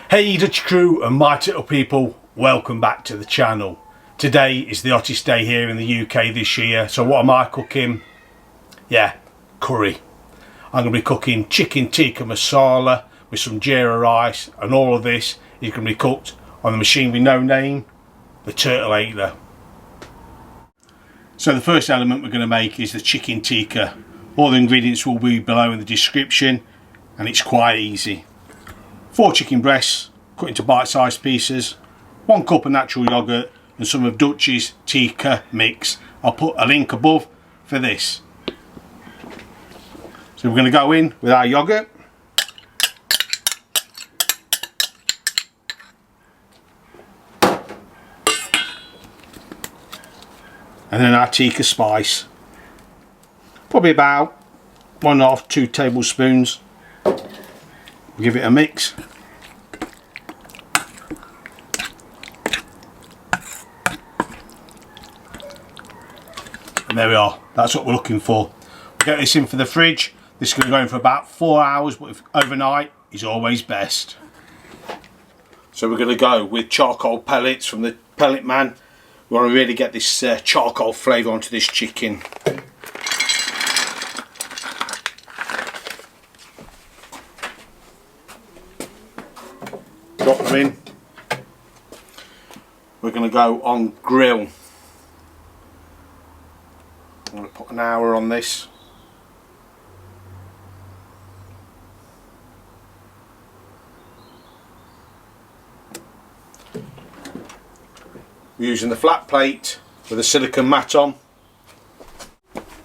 Hey Dutchy crew and my little people, welcome back to the channel. Today is the hottest day here in the UK this year, so what am I cooking? Yeah, curry. I'm going to be cooking chicken tikka masala with some Jeera rice, and all of this is going to be cooked on the machine with no name, the Turtleator. So the first element we're going to make is the chicken tikka. All the ingredients will be below in the description and it's quite easy. 4 chicken breasts cut into bite-sized pieces, 1 cup of natural yoghurt and some of Dutchy's tikka mix. I'll put a link above for this. So we're going to go in with our yoghurt. And then our tikka spice. Probably about 1.5 to 2 tablespoons. Give it a mix. And there we are, that's what we're looking for. We'll get this in for the fridge. This is going to go in for about 4 hours, but overnight is always best. So we're going to go with charcoal pellets from the pellet man. We want to really get this charcoal flavour onto this chicken. Drop them in. We're going to go on grill. I'm going to put an hour on this. We're using the flat plate with a silicone mat on.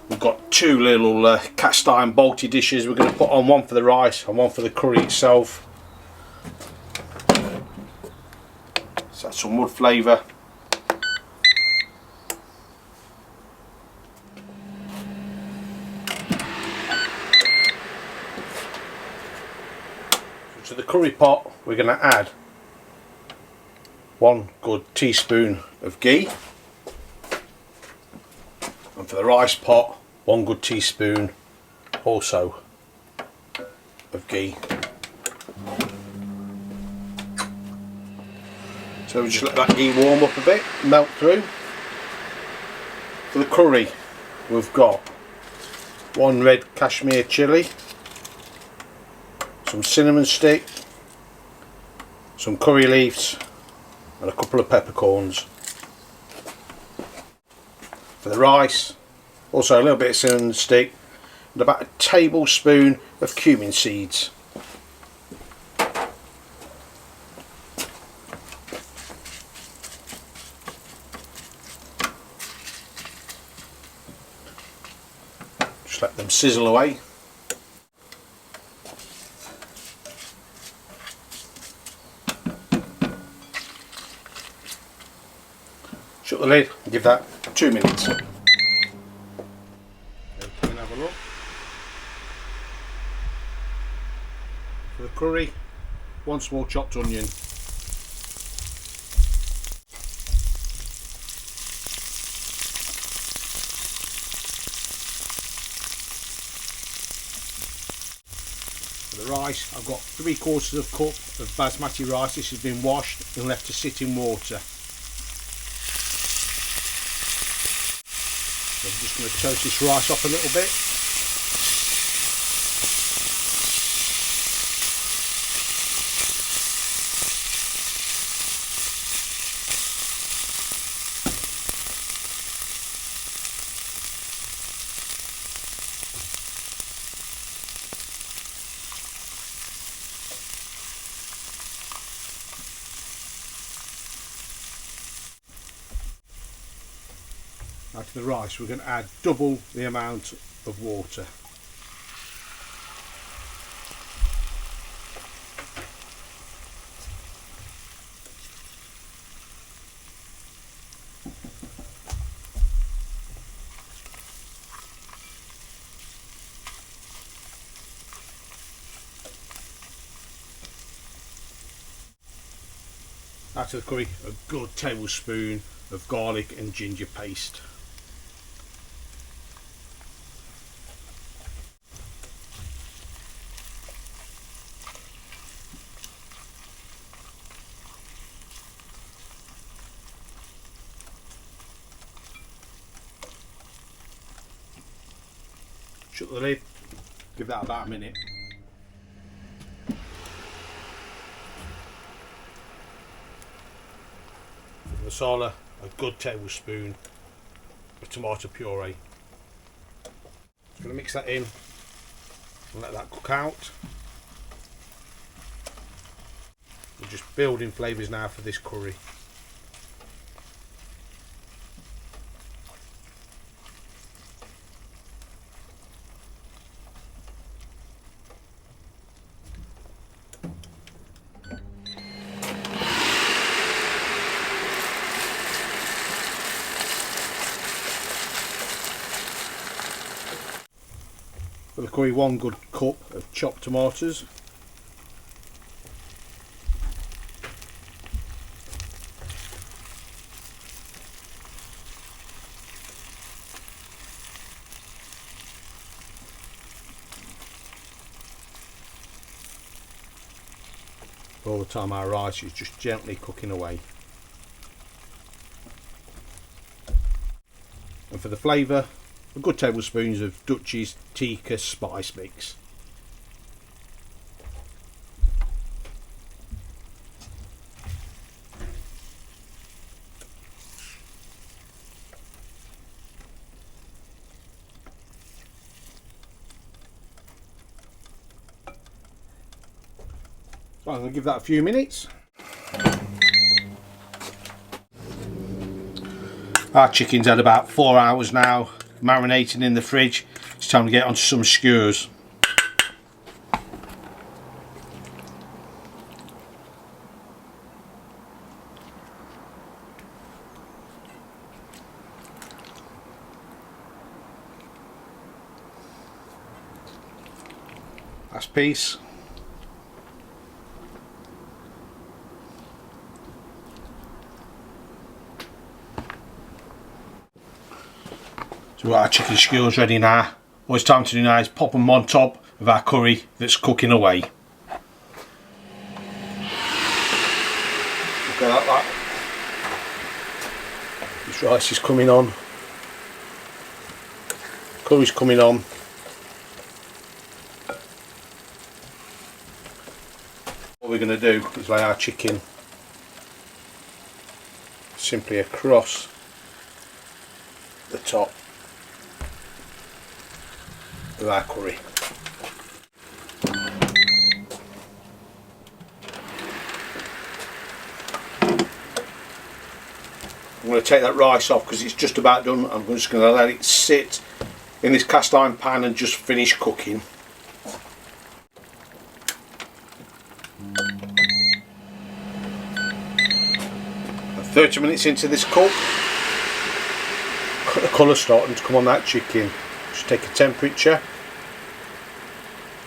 We've got 2 little cast iron bolty dishes. We're going to put on one for the rice and one for the curry itself. So that's some wood flavour. To the curry pot we're going to add 1 good teaspoon of ghee, and for the rice pot 1 good teaspoon also of ghee. So we just let that ghee warm up a bit, melt through. For the curry we've got 1 red Kashmiri chilli, some cinnamon stick, some curry leaves and a couple of peppercorns. For the rice, also a little bit of cinnamon stick and about 1 tablespoon of cumin seeds. Just let them sizzle away. Shut the lid and give that 2 minutes. Then we can have a look. For the curry, 1 small chopped onion. For the rice, I've got 3/4 cup of basmati rice. This has been washed and left to sit in water. So I'm just going to toast this rice off a little bit. Now to the rice we're going to add double the amount of water. Now to the curry, a good tablespoon of garlic and ginger paste. Shut the lid, give that about a minute. Masala, a good tablespoon of tomato puree. Just going to mix that in and let that cook out. We're just building flavours now for this curry. For the curry, 1 good cup of chopped tomatoes. All the time our rice is just gently cooking away. And for the flavour, a good tablespoons of Dutchy's Tikka Spice mix. So I'm going to give that a few minutes. Our chicken's had about 4 hours now, marinating in the fridge. It's time to get onto some skewers. Last piece. So we've got our chicken skewers ready now. What it's time to do now is pop them on top of our curry that's cooking away. Look at that. This rice is coming on. Curry's coming on. What we're going to do is lay our chicken simply across the top of our curry. I'm going to take that rice off because it's just about done. I'm just going to let it sit in this cast iron pan and just finish cooking. And 30 minutes into this cook, the colour starting to come on that chicken. Just take a temperature,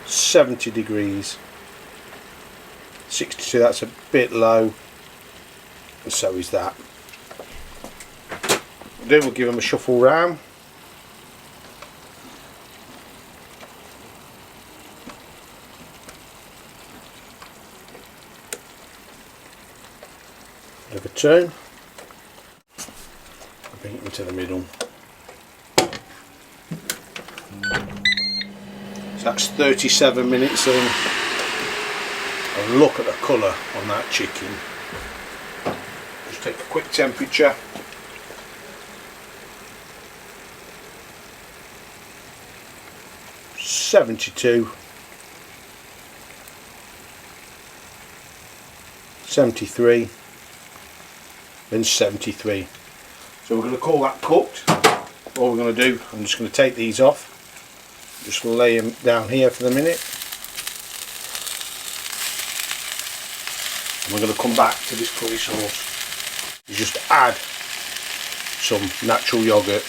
70 degrees, 62, that's a bit low, and so is that. We'll give them a shuffle round. Have a turn, bring it into the middle. That's 37 minutes in, and look at the colour on that chicken. Just take a quick temperature. (72), 73, and 73. So we're going to call that cooked. What we're going to do, I'm just going to take these off. Just lay them down here for the minute, and we're going to come back to this curry sauce. You just add some natural yoghurt.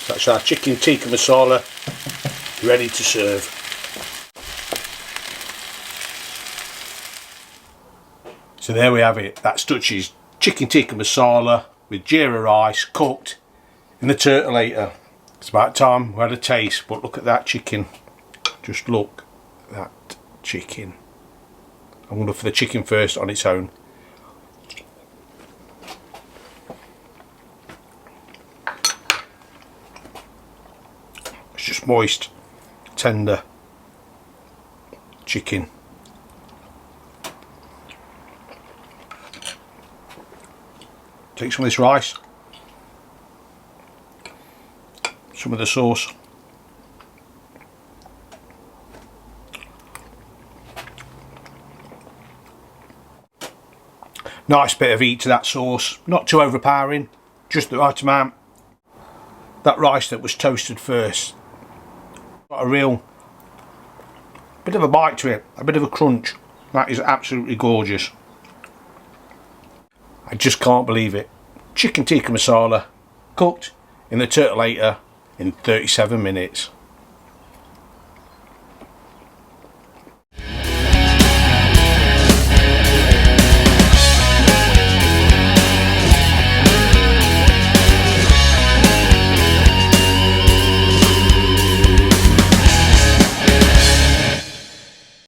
That's our chicken tikka masala ready to serve. So there we have it. That's Dutchy's chicken tikka masala with Jeera Rice cooked in the turtleator. It's about time we had a taste, but look at that chicken. Just look at that chicken. I'm going to look for the chicken first on its own. It's just moist, tender chicken. Take some of this rice, some of the sauce. Nice bit of heat to that sauce, not too overpowering, just the right amount. That rice that was toasted first, got a real bit of a bite to it, a bit of a crunch. That is absolutely gorgeous. I just can't believe it. Chicken tikka masala cooked in the turtleator in 37 minutes.